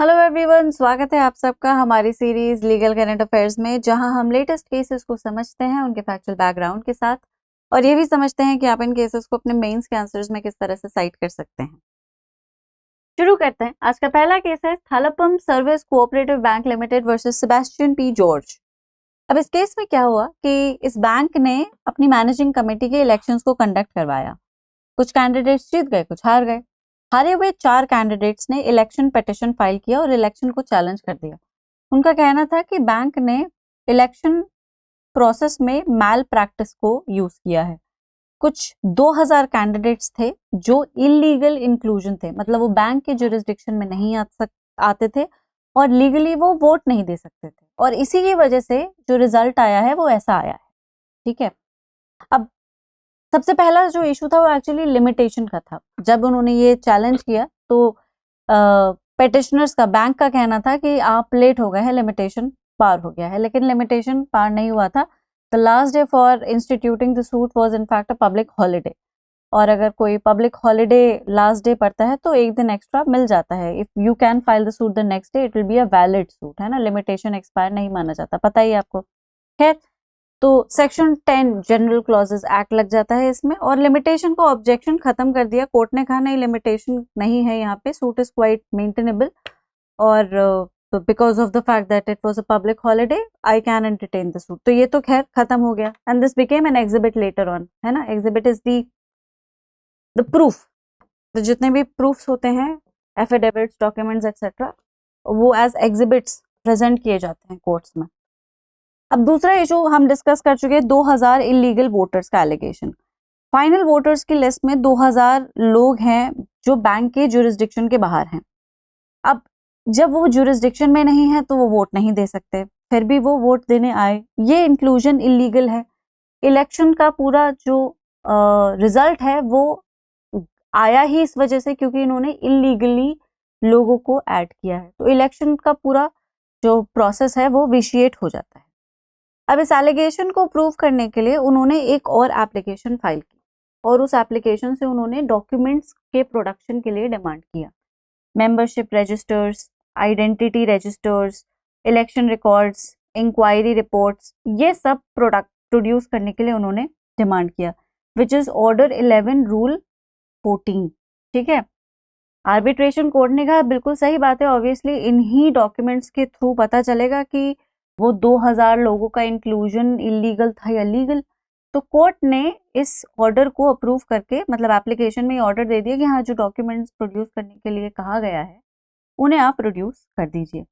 Hello everyone, स्वागत है आप सबका हमारी सीरीज लीगल करंट अफेयर्स में, जहां हम लेटेस्ट केसेस को समझते हैं उनके फैक्चुअल बैकग्राउंड के साथ और ये भी समझते हैं कि आप इन केसेस को अपने मेंस के आंसर्स में किस तरह से साइट कर सकते हैं। शुरू करते हैं। आज का पहला केस है Thalapam service cooperative bank limited versus Sebastian P George. अब इस केस में क्या हुआ कि इस बैंक ने अपनी मैनेजिंग कमेटी के इलेक्शंस को कंडक्ट करवाया। कुछ कैंडिडेट्स जीत गए, कुछ हार गए। हारे हुए 4 कैंडिडेट्स ने इलेक्शन पिटीशन फाइल किया और इलेक्शन को चैलेंज कर दिया। उनका कहना था कि बैंक ने इलेक्शन प्रोसेस में मैल प्रैक्टिस को यूज किया है। कुछ 2000 कैंडिडेट्स थे जो इलीगल इंक्लूजन थे, मतलब वो बैंक के जुरिस्डिक्शन में नहीं आते थे और लीगली वो वोट नहीं दे सकते थे, और इसी की वजह से जो रिजल्ट आया है वो ऐसा आया है। ठीक है। अब सबसे पहला जो इशू था वो एक्चुअली लिमिटेशन का था। जब उन्होंने ये चैलेंज किया तो पेटिशनर्स का, बैंक का कहना था कि आप लेट हो गए हैं, लिमिटेशन पार हो गया है, लेकिन लिमिटेशन पार नहीं हुआ था। The last day for instituting the suit was in fact a public holiday, और अगर कोई पब्लिक हॉलिडे लास्ट डे पड़ता है तो एक दिन एक्स्ट्रा मिल जाता है। If you can file the suit the next day it will be a valid suit, है ना। लिमिटेशन एक्सपायर नहीं माना जाता, पता ही आपको। खैर, तो सेक्शन 10 जनरल क्लॉजेस एक्ट लग जाता है इसमें, और लिमिटेशन को ऑब्जेक्शन खत्म कर दिया। कोर्ट ने कहा नहीं, लिमिटेशन नहीं है यहाँ पे, सूट इज क्वाइट मेंटेनेबल, और because of the fact that it was a public holiday I can entertain the suit. तो ये तो खैर खत्म हो गया, and this became an exhibit later on, है ना। Exhibit is the proof. तो जितने भी प्रूफ्स होते हैं, एफिडेविट्स, डॉक्यूमेंट्स एक्सेट्रा, वो एज एग्जिबिट्स प्रेजेंट किए जाते हैं कोर्ट्स में। अब दूसरा इशू हम डिस्कस कर चुके हैं, 2000 इलीगल वोटर्स का एलिगेशन। फाइनल वोटर्स की लिस्ट में 2000 लोग हैं जो बैंक के जुरिस्डिक्शन के बाहर हैं। अब जब वो जुरिस्डिक्शन में नहीं है तो वो वोट नहीं दे सकते, फिर भी वो वोट देने आए, ये इंक्लूजन इलीगल है। इलेक्शन का पूरा जो रिजल्ट है वो आया ही इस वजह से क्योंकि इन्होंने इलीगली लोगों को ऐड किया है। तो इलेक्शन का पूरा जो प्रोसेस है वो विशिएट हो जाता है। अब इस एलिगेशन को प्रूव करने के लिए उन्होंने एक और एप्लीकेशन फाइल की, और उस एप्लीकेशन से उन्होंने डॉक्यूमेंट्स के प्रोडक्शन के लिए डिमांड किया। Membership registers, identity registers, election records, inquiry reports, ये सब प्रोडक्ट प्रोड्यूस करने के लिए उन्होंने डिमांड किया, विच इज ऑर्डर 11 रूल 14। ठीक है। आर्बिट्रेशन कोर्ट ने कहा बिल्कुल सही बात है, ऑब्वियसली इन्हीं डॉक्यूमेंट्स के थ्रू पता चलेगा कि वो 2000 लोगों का इंक्लूजन इलीगल था या लीगल। तो कोर्ट ने इस ऑर्डर को अप्रूव करके, मतलब एप्लीकेशन में ऑर्डर दे दिया कि हाँ, जो डॉक्यूमेंट्स प्रोड्यूस करने के लिए कहा गया है उन्हें आप प्रोड्यूस कर दीजिए।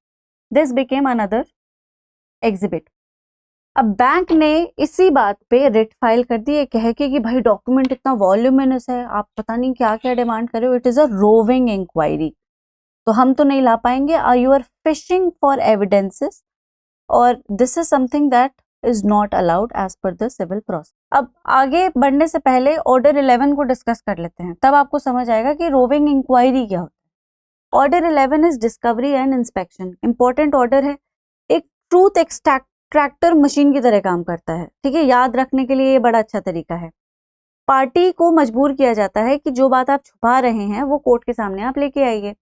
This became another exhibit. अब बैंक ने इसी बात पे रिट फाइल कर दी, कह के कि भाई डॉक्यूमेंट इतना वॉल्यूमिनस है, आप पता नहीं क्या क्या डिमांड कर रहे हो, it is a roving inquiry, तो हम तो नहीं ला पाएंगे, you are fishing for evidences, और this is something that is not allowed as per the civil process. अब आगे बढ़ने से पहले ऑर्डर 11 को डिस्कस कर लेते हैं, तब आपको समझ आएगा कि रोविंग इंक्वायरी क्या होता है। Order 11 is discovery and inspection. Important order है, एक ट्रूथ एक्सट्रैक्टर मशीन की तरह काम करता है। ठीक है, याद रखने के लिए ये बड़ा अच्छा तरीका है। पार्टी को मजबूर किया जाता है कि जो बात आप छुपा रहे हैं वो कोर्ट के सामने आप लेके आइए।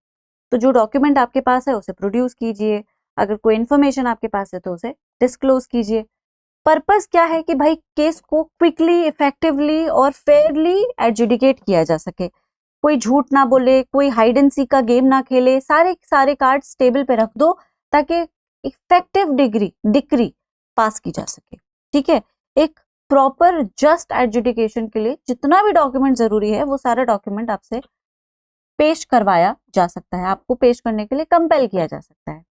तो जो डॉक्यूमेंट आपके पास है उसे प्रोड्यूस कीजिए, अगर कोई इन्फॉर्मेशन आपके पास है तो उसे डिस्क्लोज कीजिए। पर्पस क्या है कि भाई केस को क्विकली, इफेक्टिवली और फेयरली एडजुडिकेट किया जा सके, कोई झूठ ना बोले, कोई हाइड एंड सीक का गेम ना खेले, सारे कार्ड्स टेबल पे रख दो ताकि इफेक्टिव डिक्री पास की जा सके। ठीक है, एक प्रॉपर जस्ट एडजुडिकेशन के लिए जितना भी डॉक्यूमेंट जरूरी है वो सारा डॉक्यूमेंट आपसे पेश करवाया जा सकता है, आपको पेश करने के लिए कंपेल किया जा सकता है।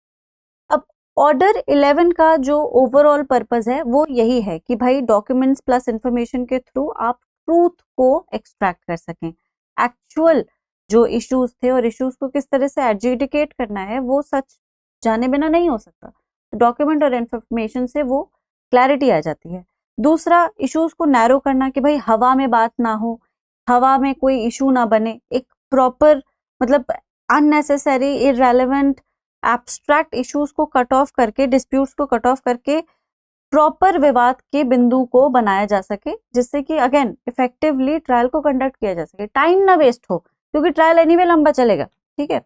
अब ऑर्डर 11 का जो ओवरऑल पर्पस है वो यही है कि भाई डॉक्यूमेंट्स प्लस इंफॉर्मेशन के थ्रू आप ट्रूथ को एक्सट्रैक्ट कर सकें। एक्चुअल जो इश्यूज थे और इश्यूज को किस तरह से एडजुडिकेट करना है वो सच जाने बिना नहीं हो सकता। डॉक्यूमेंट और इंफॉर्मेशन से वो क्लैरिटी आ जाती है। दूसरा, इश्यूज को नैरो करना कि भाई हवा में बात ना हो, हवा में कोई इशू ना बने, एक प्रॉपर, मतलब अननेसेसरी, इररेलेवेंट, एब्स्ट्रैक्ट इश्यूज को कट ऑफ करके, डिस्प्यूट्स को कट ऑफ करके प्रॉपर विवाद के बिंदु को बनाया जा सके, जिससे कि अगेन इफेक्टिवली ट्रायल को कंडक्ट किया जा सके, टाइम ना वेस्ट हो, क्योंकि ट्रायल एनीवे लंबा चलेगा। ठीक है।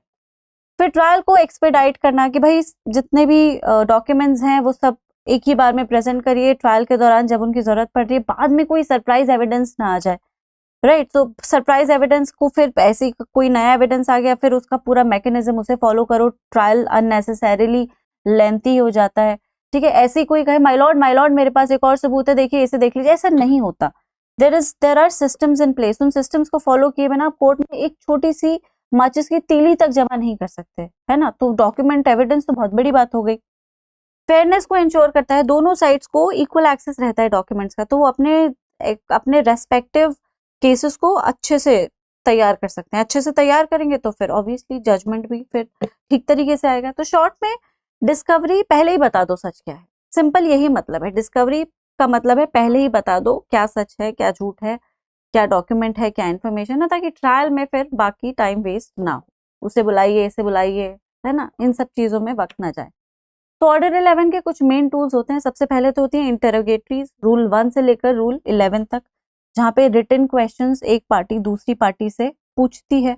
फिर ट्रायल को एक्सपेडाइट करना कि भाई जितने भी डॉक्यूमेंट्स हैं वो सब एक ही बार में प्रेजेंट करिए ट्रायल के दौरान जब उनकी जरूरत पड़ रही है, बाद में कोई सरप्राइज एविडेंस ना आ जाए, राइट। तो सरप्राइज एविडेंस को फिर ऐसे कोई नया एविडेंस आ गया फिर उसका पूरा मैकेनिज्म उसे फॉलो करो, ट्रायल अननेसेसरीली लेंथी हो जाता है, ठीक है। ऐसे ही कोई कहे माय लॉर्ड मेरे पास एक और सबूत है, देखिए इसे देख लीजिए, ऐसा नहीं होता। There are systems in place, उन सिस्टम्स को फॉलो किए बिना कोर्ट में एक छोटी सी माचिस की तीली तक जमा नहीं कर सकते, है ना। तो डॉक्यूमेंट एविडेंस तो बहुत बड़ी बात हो गई। फेयरनेस को इंश्योर करता है, दोनों साइड्स को इक्वल एक्सेस रहता है डॉक्यूमेंट्स का, तो वो अपने रेस्पेक्टिव केसेस को अच्छे से तैयार कर सकते हैं। अच्छे से तैयार करेंगे तो फिर ऑब्वियसली जजमेंट भी फिर ठीक तरीके से आएगा। तो शॉर्ट में डिस्कवरी पहले ही बता दो सच क्या है, सिंपल यही मतलब है। डिस्कवरी का मतलब है पहले ही बता दो क्या सच है क्या झूठ है, क्या डॉक्यूमेंट है क्या इन्फॉर्मेशन है, ताकि ट्रायल में फिर बाकी टाइम वेस्ट ना हो। उसे बुलाइए इसे बुलाइए, है ना, इन सब चीजों में वक्त ना जाए। तो ऑर्डर 11 के कुछ मेन टूल्स होते हैं। सबसे पहले तो होती है इंटरोगेटरीज, रूल 1 से लेकर रूल 11 तक, जहाँ पे रिटन क्वेश्चंस एक पार्टी दूसरी पार्टी से पूछती है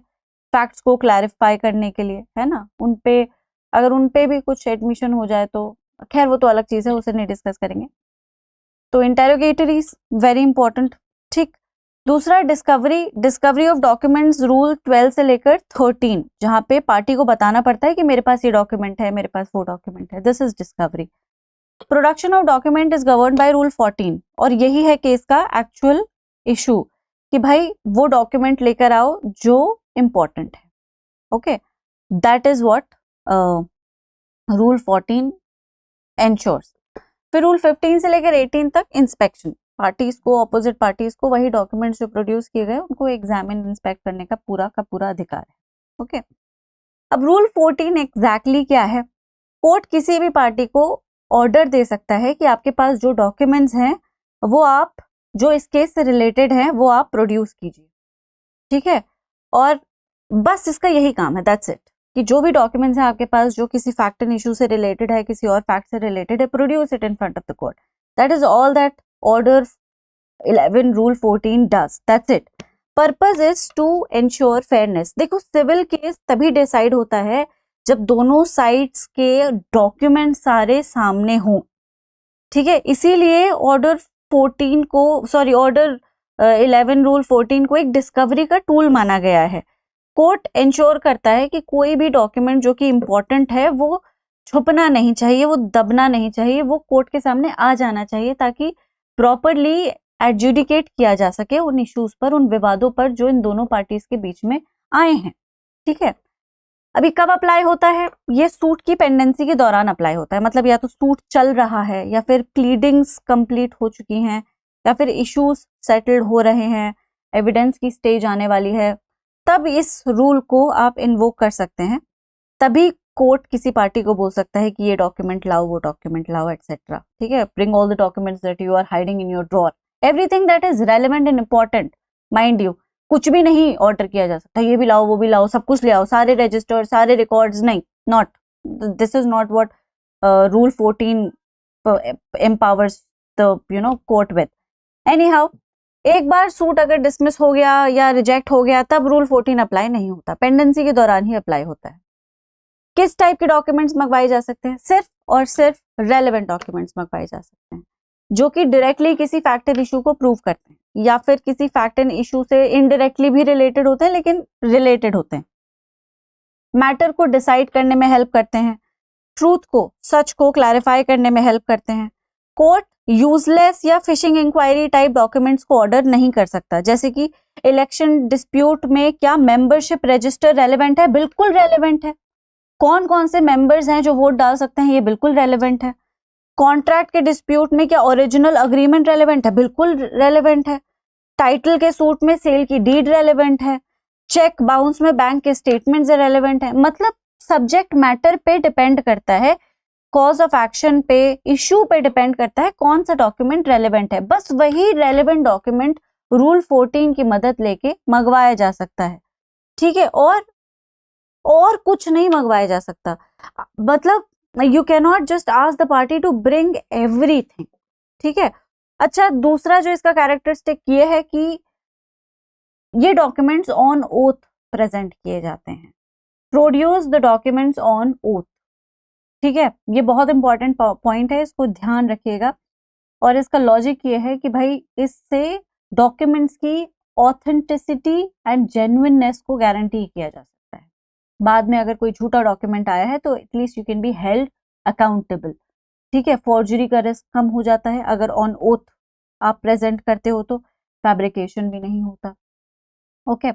फैक्ट्स को क्लैरिफाई करने के लिए, है ना। उनपे अगर उनपे भी कुछ एडमिशन हो जाए तो खैर वो तो अलग चीज है, उसे नहीं डिस्कस करेंगे। तो इंटेरोगेटरीज वेरी इंपॉर्टेंट, ठीक। दूसरा डिस्कवरी ऑफ डॉक्यूमेंट्स, रूल 12 से लेकर 13, जहां पे पार्टी को बताना पड़ता है कि मेरे पास ये डॉक्यूमेंट है, मेरे पास वो डॉक्यूमेंट है, this is discovery. Production of document is govern by rule 14, और यही है केस का एक्चुअल इशू कि भाई वो डॉक्यूमेंट लेकर आओ जो इंपॉर्टेंट है, okay. That is what rule 14 ensures. फिर रूल 15 से लेकर 18 तक इंस्पेक्शन, पार्टीज को, अपोजिट पार्टीज को वही डॉक्यूमेंट्स जो प्रोड्यूस किए गए उनको एग्जामिन इंस्पेक्ट करने का पूरा अधिकार है, ओके। अब रूल 14 एग्जैक्टली क्या है? कोर्ट किसी भी पार्टी को ऑर्डर दे सकता है कि आपके पास जो डॉक्यूमेंट्स हैं वो आप जो इस केस से रिलेटेड हैं वो आप प्रोड्यूस कीजिए, ठीक है। और बस इसका यही काम है, दैट्स इट, कि जो भी डॉक्यूमेंट्स हैं आपके पास जो किसी फैक्ट एंड इशू से रिलेटेड है, किसी और फैक्ट से रिलेटेड है, produce it in front of the court. That is all that order 11 rule 14 does, that's it. Purpose is to ensure fairness. देखो सिविल केस तभी डिसाइड होता है जब दोनों साइड्स के डॉक्यूमेंट सारे सामने हों, ठीक है। इसीलिए ऑर्डर 11 रूल 14 को एक डिस्कवरी का टूल माना गया है। कोर्ट इंश्योर करता है कि कोई भी डॉक्यूमेंट जो कि इंपॉर्टेंट है वो छुपना नहीं चाहिए, वो दबना नहीं चाहिए, वो कोर्ट के सामने आ जाना चाहिए ताकि प्रॉपरली एडजुडिकेट किया जा सके उन इश्यूज पर, उन विवादों पर जो इन दोनों पार्टीज के बीच में आए हैं, ठीक है। अभी कब अप्लाई होता है? ये सूट की पेंडेंसी के दौरान अप्लाई होता है, मतलब या तो सूट चल रहा है या फिर प्लीडिंग्स कंप्लीट हो चुकी हैं या फिर इश्यूज सेटल्ड हो रहे हैं, एविडेंस की स्टेज आने वाली है, तब इस रूल को आप इन्वोक कर सकते हैं। तभी कोर्ट किसी पार्टी को बोल सकता है कि ये डॉक्यूमेंट लाओ, वो डॉक्यूमेंट लाओ, एटसेट्रा, ठीक है। Bring all the documents that you are hiding in your drawer, everything that is relevant and important, mind you. कुछ भी नहीं ऑर्डर किया जा सकता, ये भी लाओ वो भी लाओ, सब कुछ ले आओ, सारे रजिस्टर सारे रिकॉर्ड्स, नहीं, not, this is not what rule 14 empowers the court with. Any how, एक बार सूट अगर डिसमिस हो गया या रिजेक्ट हो गया तब रूल 14 अप्लाई नहीं होता, पेंडेंसी के दौरान ही अप्लाई होता है। किस टाइप के डॉक्यूमेंट्स मंगवाए जा सकते हैं? सिर्फ और सिर्फ रेलेवेंट डॉक्यूमेंट्स मंगवाए जा सकते हैं जो कि डायरेक्टली किसी फैक्ट एंड इशू को प्रूव करते हैं या फिर किसी फैक्ट एंड इशू से इनडायरेक्टली भी रिलेटेड होते हैं लेकिन रिलेटेड होते हैं, मैटर को डिसाइड करने में हेल्प करते हैं, ट्रूथ को, सच को क्लैरिफाई करने में हेल्प करते हैं। कोर्ट यूजलेस या फिशिंग इंक्वायरी टाइप डॉक्यूमेंट्स को ऑर्डर नहीं कर सकता, जैसे कि इलेक्शन डिस्प्यूट में क्या मेंबरशिप रजिस्टर रेलेवेंट है? बिल्कुल रेलेवेंट है। कौन कौन से मेंबर्स हैं जो वोट डाल सकते हैं? ये बिल्कुल रेलेवेंट है। कॉन्ट्रैक्ट के डिस्प्यूट में क्या ओरिजिनल अग्रीमेंट रेलेवेंट है? बिल्कुल रेलेवेंट है। टाइटल के सूट में सेल की डीड रेलेवेंट है। चेक बाउंस में बैंक के स्टेटमेंट्स रेलेवेंट है। मतलब सब्जेक्ट मैटर पे डिपेंड करता है, कॉज ऑफ एक्शन पे, इश्यू पे डिपेंड करता है कौन सा डॉक्यूमेंट रेलेवेंट है। बस वही रेलेवेंट डॉक्यूमेंट रूल 14 की मदद लेके मंगवाया जा सकता है, ठीक है। और कुछ नहीं मंगवाया जा सकता, मतलब you can not just ask the party to bring everything, ठीक है। अच्छा, दूसरा जो इसका कैरेक्टरिस्टिक ये है कि ये डॉक्यूमेंट्स ऑन ओथ प्रेजेंट किए जाते हैं, produce the documents on oath. ठीक है, ये बहुत इंपॉर्टेंट पॉइंट है, इसको ध्यान रखिएगा। और इसका लॉजिक ये है कि भाई इससे डॉक्यूमेंट्स की ऑथेंटिसिटी एंड जेन्युइननेस को गारंटी किया जा सकता है। बाद में अगर कोई झूठा डॉक्यूमेंट आया है तो at least you can be held accountable. ठीक है, फॉर्जरी का रिस्क कम हो जाता है अगर ऑन ओथ आप प्रेजेंट करते हो, तो फैब्रिकेशन भी नहीं होता। ओके,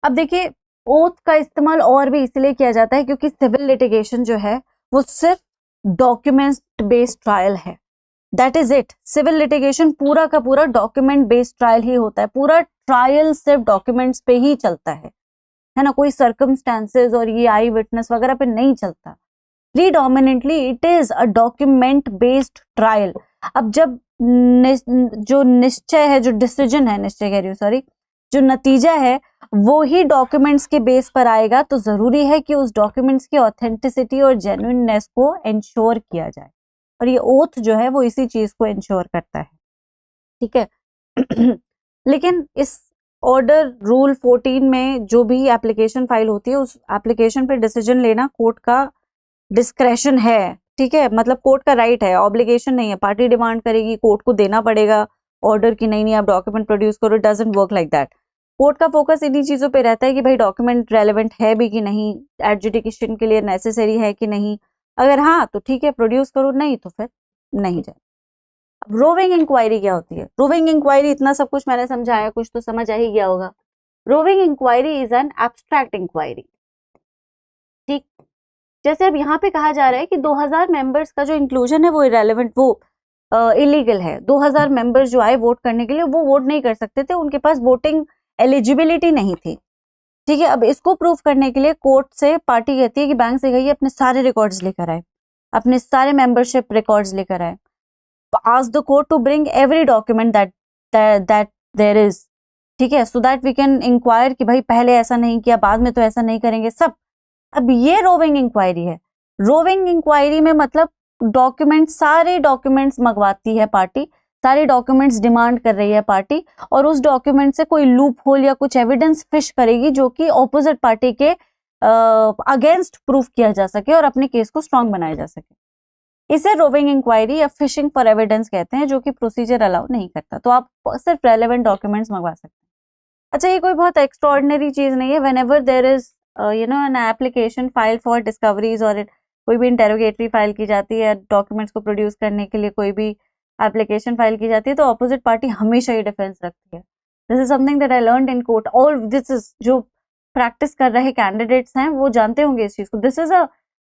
अब देखिए ओथ का इस्तेमाल और भी इसलिए किया जाता है क्योंकि सिविल लिटिगेशन जो है वो सिर्फ डॉक्यूमेंट बेस्ड ट्रायल है। That is it. Civil litigation पूरा का पूरा डॉक्यूमेंट बेस्ड ट्रायल ही होता है। पूरा ट्रायल सिर्फ डॉक्यूमेंट्स पे ही चलता है ना, कोई सर्कमस्टांसेस और ये आई विटनेस वगैरह पे नहीं चलता। Predominantly it is a document based trial. अब जब जो निश्चय है, जो डिसीजन है, निश्चय कह रही हूँ सॉरी, जो नतीजा है वो ही डॉक्यूमेंट्स के बेस पर आएगा, तो जरूरी है कि उस डॉक्यूमेंट्स की ऑथेंटिसिटी और जेन्युइननेस को इंश्योर किया जाए, और ये ओथ जो है वो इसी चीज को इंश्योर करता है। ठीक है लेकिन इस ऑर्डर रूल 14 में जो भी एप्लीकेशन फाइल होती है उस एप्लीकेशन पे डिसीजन लेना कोर्ट का डिस्क्रेशन है। ठीक है, मतलब कोर्ट का राइट है, ऑब्लिगेशन नहीं है। पार्टी डिमांड करेगी, कोर्ट को देना पड़ेगा ऑर्डर की नहीं आप डॉक्यूमेंट प्रोड्यूस करो। It doesn't work like that. Court का फोकस इन्हीं चीजों पे रहता है कि भाई डॉक्यूमेंट रेलेवेंट है भी कि नहीं, एडजुडिकेशन के लिए नेसेसरी है कि नहीं। अगर हाँ तो ठीक है प्रोड्यूस करो, नहीं तो फिर नहीं जाए। अब रोविंग इंक्वायरी क्या होती है? रोविंग इंक्वायरी, इतना सब कुछ मैंने समझाया, कुछ तो समझ आ ही गया होगा। Roving inquiry is an abstract inquiry. ठीक, जैसे अब यहाँ पे कहा जा रहा है कि 2000 मेंबर्स का जो इंक्लूजन है वो इरेलीवेंट, वो इलीगल है। 2000 मेंबर्स जो आए वोट करने के लिए वो वोट नहीं कर सकते थे, उनके पास वोटिंग एलिजिबिलिटी नहीं थी। ठीक है, अब इसको प्रूव करने के लिए कोर्ट से पार्टी कहती है कि बैंक से गई अपने सारे रिकॉर्ड्स लेकर आए, अपने सारे मेंबरशिप रिकॉर्ड्स लेकर आए। Ask the court to bring every document that there is. ठीक है, so that we can inquire कि भाई पहले ऐसा नहीं किया, बाद में तो ऐसा नहीं करेंगे सब। अब ये रोविंग इंक्वायरी है। रोविंग इंक्वायरी में मतलब डॉक्यूमेंट, सारे डॉक्यूमेंट्स मंगवाती है पार्टी, सारे डॉक्यूमेंट्स डिमांड कर रही है पार्टी, और उस डॉक्यूमेंट से कोई लूप होल या कुछ एविडेंस फिश करेगी जो कि ऑपोजिट पार्टी के अगेंस्ट प्रूफ किया जा सके और अपने केस को स्ट्रांग बनाया जा सके। इसे रोविंग इंक्वायरी या फिशिंग फॉर एविडेंस कहते हैं, जो कि प्रोसीजर अलाउ नहीं करता। तो आप सिर्फ रेलेवेंट डॉक्यूमेंट्स मंगवा सकते हैं। अच्छा, ये कोई बहुत एक्स्ट्रॉर्डिनरी चीज नहीं है। Whenever there is an application file for discoveries और कोई भी इंटेरोगेटरी फाइल की जाती है, डॉक्यूमेंट्स को प्रोड्यूस करने के लिए कोई भी एप्लीकेशन फाइल की जाती है, तो ऑपोजिट पार्टी हमेशा ये डिफेंस रखती है। This is something that I learned in court. All this is, जो प्रैक्टिस कर रहे कैंडिडेट्स हैं वो जानते होंगे इस चीज को।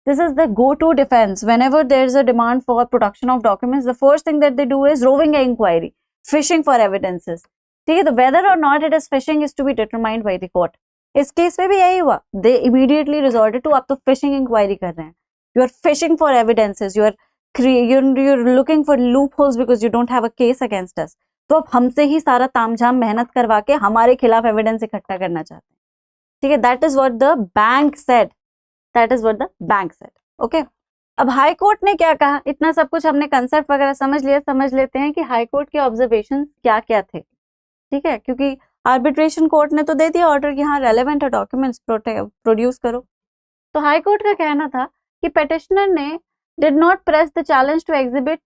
This is the go-to defense. Whenever there is a demand for production of documents, the first thing that they do is roving inquiry, fishing for evidences. ठीक है, तो whether or not it is fishing is to be determined by the court. इस case में भी यही हुआ। They immediately resorted to, आप तो fishing inquiry कर रहे हैं, you are fishing for evidences, you're looking for loopholes because you don't have a case against us. तो अब हमसे ही सारा तामझाम मेहनत करवा के हमारे खिलाफ एविडेंस इकट्ठा करना चाहते हैं। ठीक है, that is what the bank said. That is what the bank said. Okay? अब हाई कोर्ट ने क्या कहा? इतना सब कुछ हमने कंसेप्ट वगैरह समझ लिया, समझ लेते हैं कि हाई कोर्ट के ऑब्जर्वेशन क्या क्या थे। ठीक है, क्योंकि आर्बिट्रेशन कोर्ट ने तो दे दिया ऑर्डर कि हाँ रेलेवेंट है, डॉक्यूमेंट्स प्रोड्यूस करो। तो हाई कोर्ट का कहना था कि पेटिशनर ने did not press the challenge to exhibit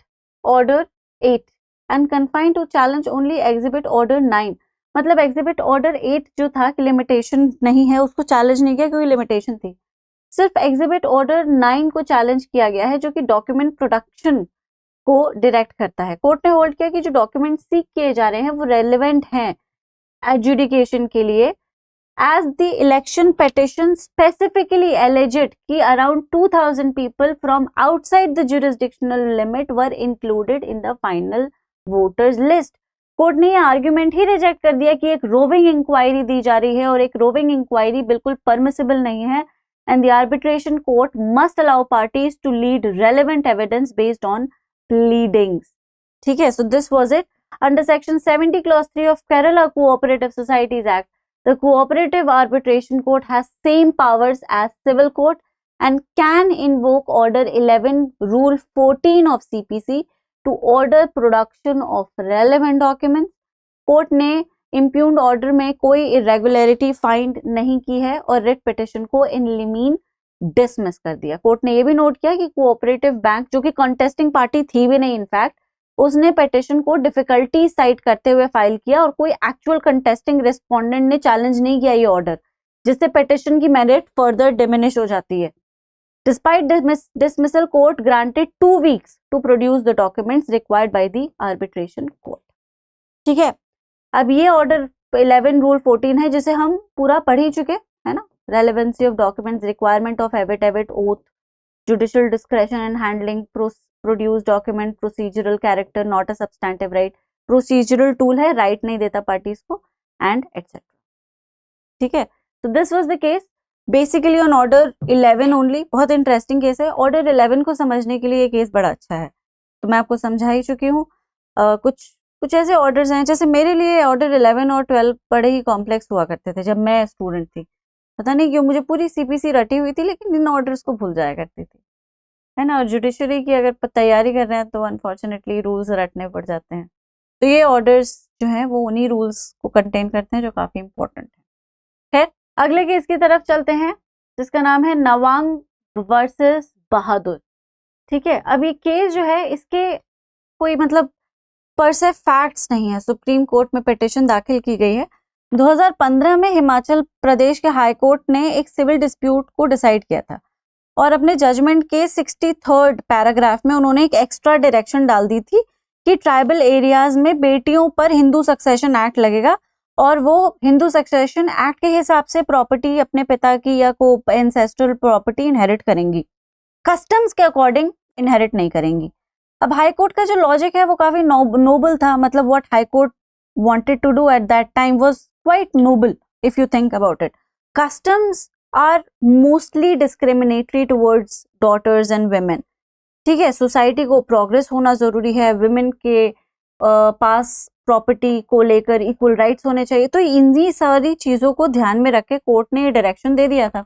order 8 and confine to challenge only exhibit order 9। मतलब एग्जिबिट ऑर्डर 8 जो था कि लिमिटेशन नहीं है, उसको चैलेंज नहीं किया क्योंकि लिमिटेशन थी। सिर्फ एग्जिबिट ऑर्डर 9 को चैलेंज किया गया है, जो कि डॉक्यूमेंट प्रोडक्शन को डायरेक्ट करता है। कोर्ट ने होल्ड किया कि जो डॉक्यूमेंट सीक किए जा रहे हैं वो रेलेवेंट हैं एडजुडिकेशन के लिए, as the election petition specifically alleged कि around 2000 people from outside the jurisdictional limit were included in the final voters list. Court ने यह आर्ग्यूमेंट ही रिजेक्ट कर दिया कि एक रोविंग इंक्वायरी दी जा रही है और एक रोविंग इंक्वायरी बिल्कुल परमिसिबल नहीं है, and the arbitration court must allow parties to lead relevant evidence based on pleadings. ठीक है, so this was it. Under section 70 clause 3 of Kerala Cooperative Societies Act, the cooperative arbitration court has same powers as civil court and can invoke order 11 rule 14 of CPC to order production of relevant documents. Court ने इम्प्यून्ड order में कोई irregularity find नहीं की है और writ petition को इन लिमीन dismiss कर दिया। कोर्ट ने ये भी नोट किया कि कोऑपरेटिव बैंक, जो कि कॉन्टेस्टिंग पार्टी थी भी नहीं इनफैक्ट, उसने पिटिशन को डिफिकल्टी साइट करते हुए फाइल किया और कोई एक्चुअल कंटेस्टिंग रिस्पोंडेंट ने चैलेंज नहीं किया ये ऑर्डर, जिससे पिटिशन की मेरिट फर्दर डिमिनिश हो जाती है। Despite dismissal, court granted 2 weeks to produce the documents required by the arbitration court. ठीक है, अब ये ऑर्डर 11 रूल 14 है जिसे हम पूरा पढ़ ही चुके है ना। Relevancy of documents, requirement of affidavit, oath, judicial discretion and handling, produce document, procedural character, not a substantive right, procedural tool है, राइट नहीं देता पार्टीज को, एंड एटसेट्रा। ठीक है, तो this was the case basically on order 11 only. बहुत interesting case है। Order 11 को समझने के लिए ये केस बड़ा अच्छा है, तो मैं आपको समझा ही चुकी हूँ। कुछ ऐसे ऑर्डर्स हैं, जैसे मेरे लिए ऑर्डर 11 और 12 बड़े ही कॉम्प्लेक्स हुआ करते थे जब मैं स्टूडेंट थी। पता नहीं क्यों, मुझे पूरी सीपीसी रटी हुई थी लेकिन इन ऑर्डर्स को भूल जाया करती थी, है ना। और जुडिशरी की अगर तैयारी कर रहे हैं तो अनफॉर्चुनेटली रूल्स रटने पड़ जाते हैं। तो ये ऑर्डर्स जो हैं वो उन्हीं रूल्स को कंटेन करते हैं जो काफी इंपॉर्टेंट है। खैर, अगले केस की तरफ चलते हैं जिसका नाम है नवांग वर्सेस बहादुर। ठीक है, अब ये केस जो है इसके कोई मतलब पर से फैक्ट्स नहीं है। सुप्रीम कोर्ट में पिटिशन दाखिल की गई है। 2015 में हिमाचल प्रदेश के हाई कोर्ट ने एक सिविल डिस्प्यूट को डिसाइड किया था और अपने जजमेंट के 63rd पैराग्राफ में उन्होंने एक एक्स्ट्रा डायरेक्शन डाल दी थी कि ट्राइबल एरियाज में बेटियों पर हिंदू सक्सेशन एक्ट लगेगा और वो हिंदू सक्सेशन एक्ट के हिसाब से प्रॉपर्टी अपने पिता की या को एंसेस्ट्रल प्रॉपर्टी इनहेरिट करेंगी, कस्टम्स के अकॉर्डिंग इनहेरिट नहीं करेंगी। अब हाई कोर्ट का जो लॉजिक है वो काफी नोबल था। मतलब what high court wanted to do at that time was quite noble if you think about it. Customs are mostly discriminatory towards daughters and women. ठीक है, सोसाइटी को प्रोग्रेस होना जरूरी है, वुमेन के पास प्रॉपर्टी को लेकर इक्वल राइट्स होने चाहिए। तो इन्हीं सारी चीजों को ध्यान में रख के कोर्ट ने ये डायरेक्शन दे दिया था।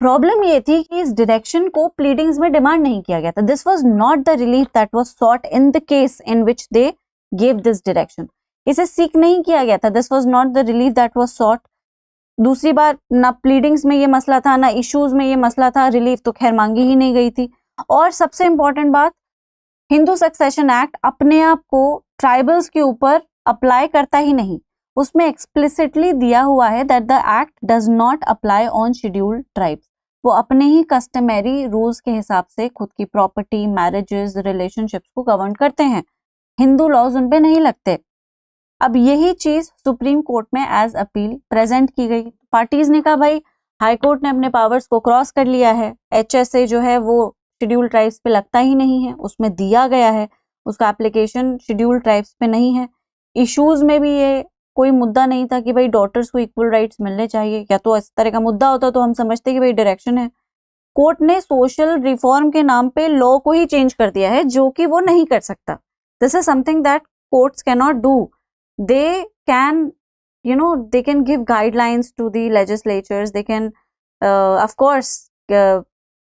प्रॉब्लम ये थी कि इस डायरेक्शन को प्लीडिंग्स में डिमांड नहीं किया गया था। This was not the relief that was sought in the case in which they give this direction. इसे सीक नहीं किया गया था। This was not the relief that was sought. दूसरी बार ना प्लीडिंग्स में ये मसला था ना इश्यूज में ये मसला था, रिलीफ तो खैर मांगी ही नहीं गई थी। और सबसे इंपॉर्टेंट बात, हिंदू सक्सेशन एक्ट अपने आप को ट्राइबल्स के ऊपर अप्लाई करता ही नहीं। उसमें एक्सप्लिसिटली दिया हुआ है that the act does not apply on scheduled tribes. वो अपने ही कस्टमरी रूल्स के हिसाब से खुद की प्रॉपर्टी, मैरिजेस, रिलेशनशिप्स को गवर्न करते हैं। हिंदू लॉज उन पे नहीं लगते। अब यही चीज सुप्रीम कोर्ट में एज अपील प्रेजेंट की गई। पार्टीज ने कहा भाई हाई कोर्ट ने अपने पावर्स को क्रॉस कर लिया है, HSA जो है वो शेड्यूल्ड ट्राइब्स पे लगता ही नहीं है, उसमें दिया गया है, उसका एप्लीकेशन शेड्यूल्ड ट्राइब्स पे नहीं है। इश्यूज में भी ये कोई मुद्दा नहीं था कि भाई डॉटर्स को इक्वल राइट्स मिलने चाहिए, या तो इस तरह का मुद्दा होता तो हम समझते कि भाई डायरेक्शन है। कोर्ट ने सोशल रिफॉर्म के नाम पे लॉ को ही चेंज कर दिया है, जो कि वो नहीं कर सकता। This is something that courts can not do. They can they can give guidelines to the legislatures, they can of course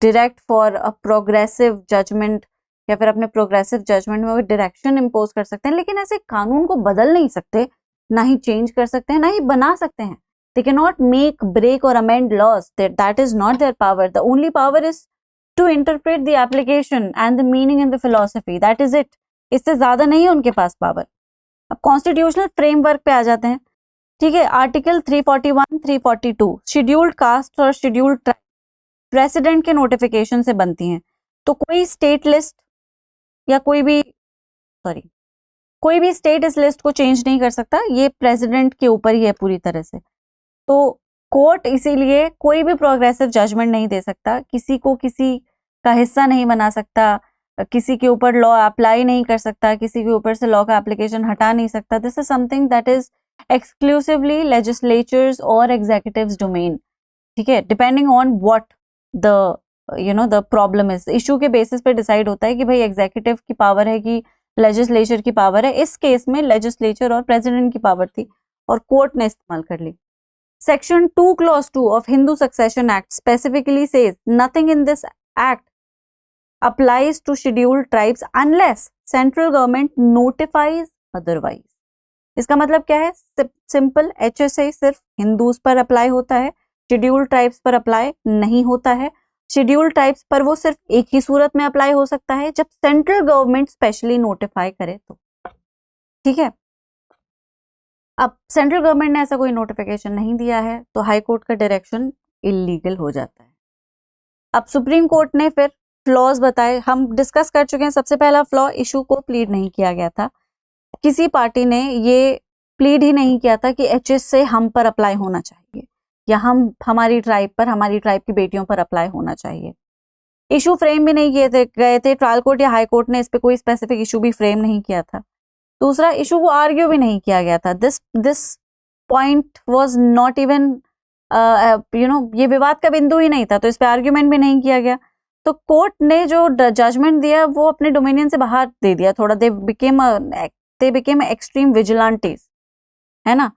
direct for a progressive judgment, या फिर अपने प्रोग्रेसिव जजमेंट में वो डायरेक्शन इम्पोज कर सकते हैं, लेकिन ऐसे कानून को बदल नहीं सकते, ना ही चेंज कर सकते हैं, ना ही बना सकते हैं। They cannot make, break or amend laws. That is not their power. The only power is to interpret the application and the meaning and the philosophy. That is it. इससे ज्यादा नहीं है उनके पास पावर। अब कॉन्स्टिट्यूशनल फ्रेमवर्क पे आ जाते हैं। ठीक है, आर्टिकल 341, 342 शेड्यूल्ड कास्ट और शेड्यूल्ड ट्राइब प्रेसिडेंट के नोटिफिकेशन से बनती हैं। तो कोई स्टेट लिस्ट या कोई भी स्टेट इस लिस्ट को चेंज नहीं कर सकता, ये प्रेसिडेंट के ऊपर ही है पूरी तरह से। तो कोर्ट इसीलिए कोई भी प्रोग्रेसिव जजमेंट नहीं दे सकता, किसी को किसी का हिस्सा नहीं बना सकता, किसी के ऊपर लॉ अप्लाई नहीं कर सकता, किसी के ऊपर से लॉ का एप्लीकेशन हटा नहीं सकता। This is something that is exclusively legislatures और एग्जीक्यूटिव्स डोमेन। ठीक है, depending on what the problem is. Issue के बेसिस पे डिसाइड होता है कि भाई एग्जीक्यूटिव की पावर है कि लेजिस्लेचर की पावर है। इस केस में लेजिस्लेचर और प्रेसिडेंट की पावर थी और कोर्ट ने इस्तेमाल कर ली। Section 2 Clause 2 of Hindu Succession Act specifically says nothing in this act applies to scheduled tribes unless central government notifies otherwise. इसका मतलब क्या है? सिंपल, HSA सिर्फ हिंदूज पर अप्लाई होता है, शेड्यूल्ड ट्राइब्स पर अप्लाई नहीं होता है। शेड्यूल्ड ट्राइब्स पर वो सिर्फ एक ही सूरत में अप्लाई हो सकता है, जब सेंट्रल गवर्नमेंट स्पेशली नोटिफाई करे तो। ठीक है, अब सेंट्रल गवर्नमेंट ने ऐसा कोई नोटिफिकेशन नहीं दिया है तो हाई कोर्ट का डायरेक्शन इलीगल हो जाता है। अब सुप्रीम कोर्ट ने फिर फ्लॉज बताए, हम डिस्कस कर चुके हैं। सबसे पहला फ्लॉ, इशू को प्लीड नहीं किया गया था, किसी पार्टी ने ये प्लीड ही नहीं किया था कि HSA हम पर अप्लाई होना चाहिए या हमारी ट्राइब पर, हमारी ट्राइब की बेटियों पर अप्लाई होना चाहिए। इशू फ्रेम भी नहीं किए गए थे, ट्रायल कोर्ट या हाई कोर्ट ने इस पे कोई स्पेसिफिक इशू भी फ्रेम नहीं किया था। दूसरा, इशू को आर्ग्यू भी नहीं किया गया था। This point was not even ये विवाद का बिंदु ही नहीं था, तो इस पे आर्ग्यूमेंट भी नहीं किया गया। तो कोर्ट ने जो जजमेंट दिया वो अपने डोमिनियन से बाहर दे दिया थोड़ा। दे बिकेम एक्सट्रीम विजिलेंटीज, है ना।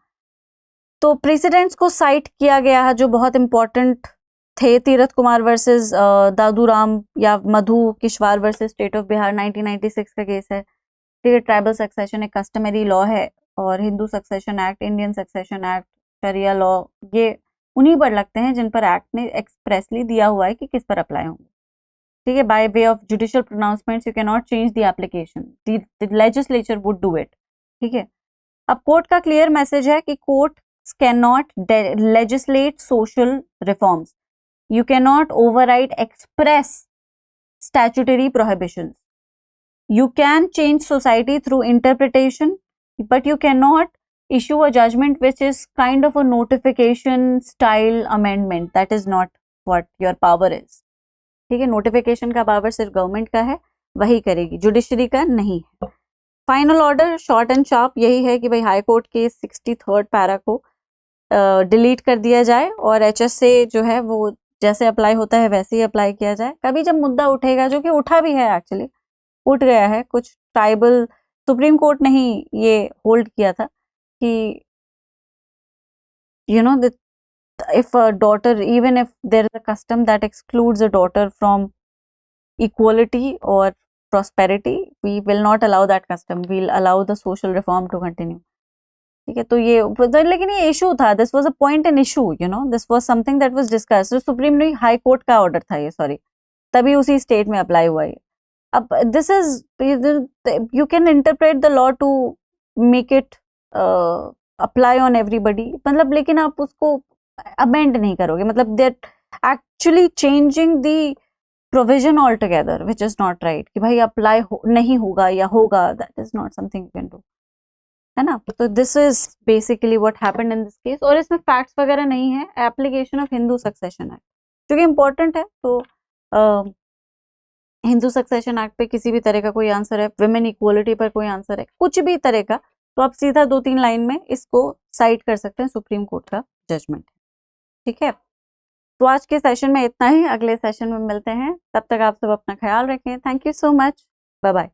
तो प्रेसिडेंट्स को साइट किया गया है जो बहुत इंपॉर्टेंट थे, तीरथ कुमार वर्सेस दादू राम या Madhu Kishwar versus state of Bihar 1996 का केस है। ठीक है, ट्राइबल सक्सेशन एक कस्टमरी लॉ है और Hindu succession act, Indian succession act, Sharia law, ये उन्हीं पर लगते हैं जिन पर एक्ट ने एक्सप्रेसली दिया हुआ है कि किस पर अप्लाई होंगे। ठीक है, by way of judicial pronouncements you can not change the application, the legislature would do it. ठीक है, अब कोर्ट का क्लियर मैसेज है कि court can not legislate social reforms, you cannot override express statutory prohibitions. You can change society through interpretation, but you cannot issue a judgment which is kind of a notification style amendment. That is not what your power is. ठीक है, notification का power सिर्फ government का है, वही करेगी, judiciary का नहीं है। Final order short and sharp यही है कि भाई हाई कोर्ट के 63rd पैरा को डिलीट कर दिया जाए और HSA जो है वो जैसे अप्लाई होता है वैसे ही अप्लाई किया जाए। कभी जब मुद्दा उठेगा, जो कि उठा भी है, एक्चुअली उठ गया है, कुछ ट्राइबल, सुप्रीम कोर्ट ने ही ये होल्ड किया था कि if a daughter, even if there is a custom that excludes a daughter from equality or prosperity, we will not allow that custom, we'll allow the social reform to continue. ठीक है, तो ये लेकिन ये issue था, this was a point in issue, this was something that was discussed. Supreme ने high court का order था ये, सॉरी, तभी उसी स्टेट में अप्लाई हुआ है। अब this is, you can interpret the law to make it apply on everybody, मतलब, लेकिन आप उसको अमेंड नहीं करोगे, मतलब they actually changing the provision all together, which is not right, कि भाई अप्लाई नहीं होगा या होगा, that is not something you can do, है ना। तो this is basically what happened in this case, और इसमें फैक्ट्स वगैरह नहीं है। Application of Hindu succession act जो कि इंपॉर्टेंट है, तो हिंदू सक्सेशन एक्ट पे किसी भी तरह का कोई आंसर है, विमेन इक्वलिटी पर कोई आंसर है, कुछ भी तरह का, तो आप सीधा 2-3 लाइन में इसको साइट कर सकते हैं, सुप्रीम कोर्ट का जजमेंट। ठीक है, तो आज के सेशन में इतना ही, अगले सेशन में मिलते हैं, तब तक आप सब अपना ख्याल रखें। Thank you so much, bye bye.